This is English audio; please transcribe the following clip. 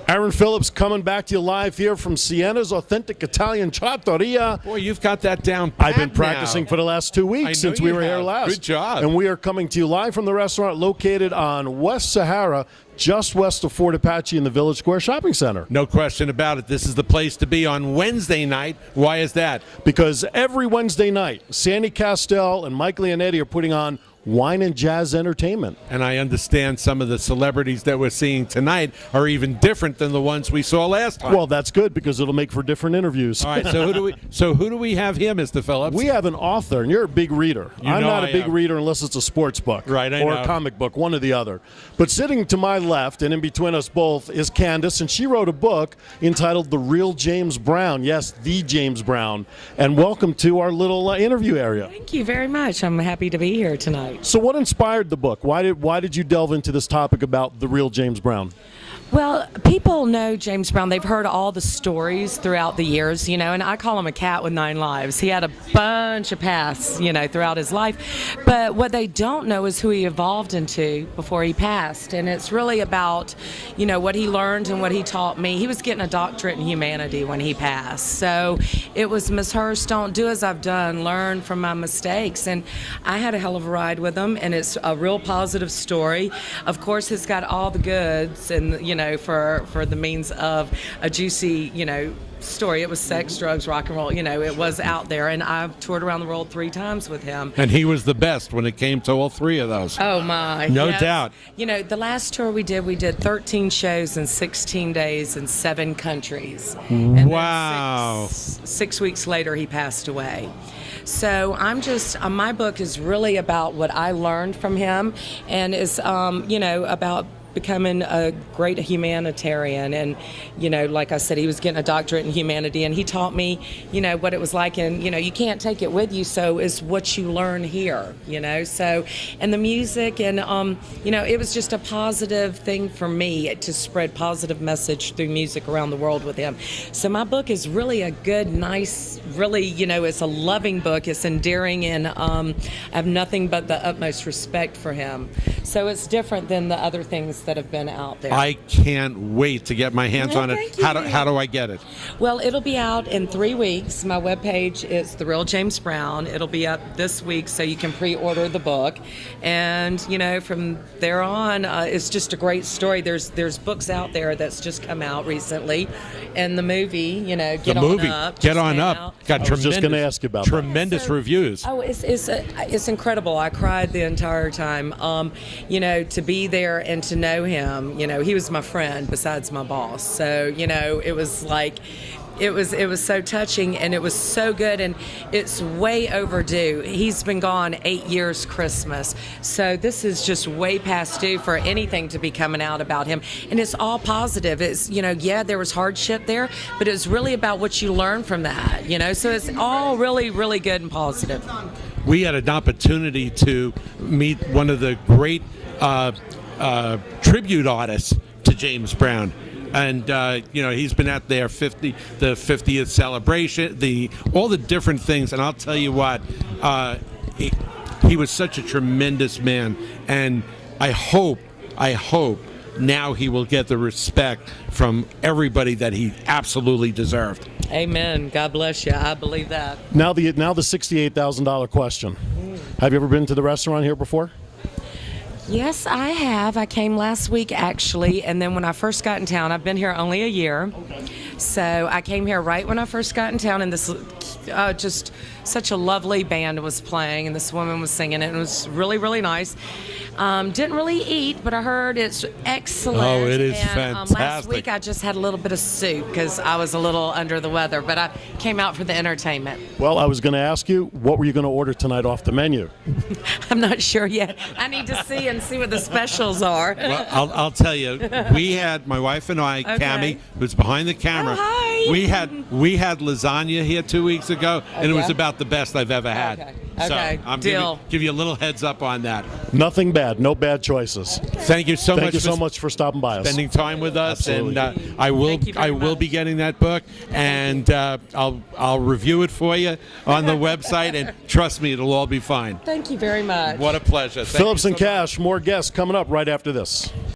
Aaron Phillips coming back to you live here from Siena's authentic Italian Trattoria. Boy, you've got that down pat I've been practicing now. for the last 2 weeks since we were here last. Good job. And we are coming to you live from the restaurant located on West Sahara, just west of Fort Apache in the Village Square Shopping Center. No question about it. This is the place to be on Wednesday night. Why is that? Because every Wednesday night, Sandy Kastel and Mike Leonetti are putting on wine and jazz entertainment. And I understand some of the celebrities that we're seeing tonight are even different than the ones we saw last time. Well, that's good because it'll make for different interviews. All right, so who do we have here, Mr. Phillips? We have an author, and you're a big reader. I'm not a big reader unless it's a sports book right, or a comic book, one or the other. But sitting to my left and in between us both is Candice, and she wrote a book entitled The Real James Brown. Yes, the James Brown. And welcome to our little interview area. Thank you very much. I'm happy to be here tonight. So what inspired the book? Why did you delve into this topic about the real James Brown? Well, people know James Brown. They've heard all the stories throughout the years, and I call him a cat with 9 lives. He had a bunch of paths, throughout his life. But what they don't know is who he evolved into before he passed. And it's really about, what he learned and what he taught me. He was getting a doctorate in humanity when he passed. So it was, Miss Hurst, don't do as I've done, learn from my mistakes. And I had a hell of a ride with him, and it's a real positive story. Of course, it's got all the goods and, for the means of a juicy, story. It was sex, drugs, rock and roll. It was out there, and I've toured around the world 3 times with him. And he was the best when it came to all 3 of those. Oh my! No yes. doubt. The last tour we did 13 shows in 16 days in 7 countries. And wow! Then 6 weeks later, he passed away. So I'm just, my book is really about what I learned from him, and is, about becoming a great humanitarian. And, like I said, he was getting a doctorate in humanity, and he taught me, what it was like. And, you can't take it with you, so it's what you learn here, So, and the music, and, it was just a positive thing for me to spread positive message through music around the world with him. So my book is really a good, nice, really, it's a loving book. It's endearing, and I have nothing but the utmost respect for him. So it's different than the other things that have been out there. I can't wait to get my hands on it. How do I get it? Well, it'll be out in 3 weeks. My webpage is The Real James Brown. It'll be up this week, so you can pre-order the book. And, from there on, it's just a great story. There's books out there that's just come out recently. And the movie, Get On Up. Got I was just going to ask you about tremendous reviews. Oh, it's incredible. I cried the entire time. To be there and to know him, he was my friend besides my boss. So, it was like, it was so touching, and it was so good, and it's way overdue. He's been gone 8 years Christmas. So this is just way past due for anything to be coming out about him. And it's all positive. It's, there was hardship there, but it's really about what you learn from that, So it's all really, really good and positive. We had an opportunity to meet one of the great tribute artists to James Brown, and he's been at their the 50th celebration, all the different things. And I'll tell you what, he was such a tremendous man, and I hope now he will get the respect from everybody that he absolutely deserved. Amen. God bless you. I believe that. Now the $68,000 question. Have you ever been to the restaurant here before? Yes, I have. I came last week, actually, and then when I first got in town, I've been here only a year. So I came here right when I first got in town, and this just such a lovely band was playing, and this woman was singing it, and it was really, really nice. Didn't really eat, but I heard it's excellent. Oh, it is fantastic. Last week I just had a little bit of soup because I was a little under the weather, but I came out for the entertainment. Well, I was going to ask you, what were you going to order tonight off the menu? I'm not sure yet. I need to see what the specials are. Well, I'll tell you, we had, my wife and I, Okay. Cammie, who's behind the camera. Oh, hi. We had lasagna here 2 weeks ago, and it was about the best I've ever had. Okay. So I'm Deal. give you a little heads up on that. Nothing bad, no bad choices. Thank you so much. Thank you so much for stopping by us. Spending time with us, Absolutely. and I will be getting that book, and I'll review it for you on the website, and trust me, it'll all be fine. Thank you very much. What a pleasure. Thank Phillips you and so much. Cash, more guests coming up right after this.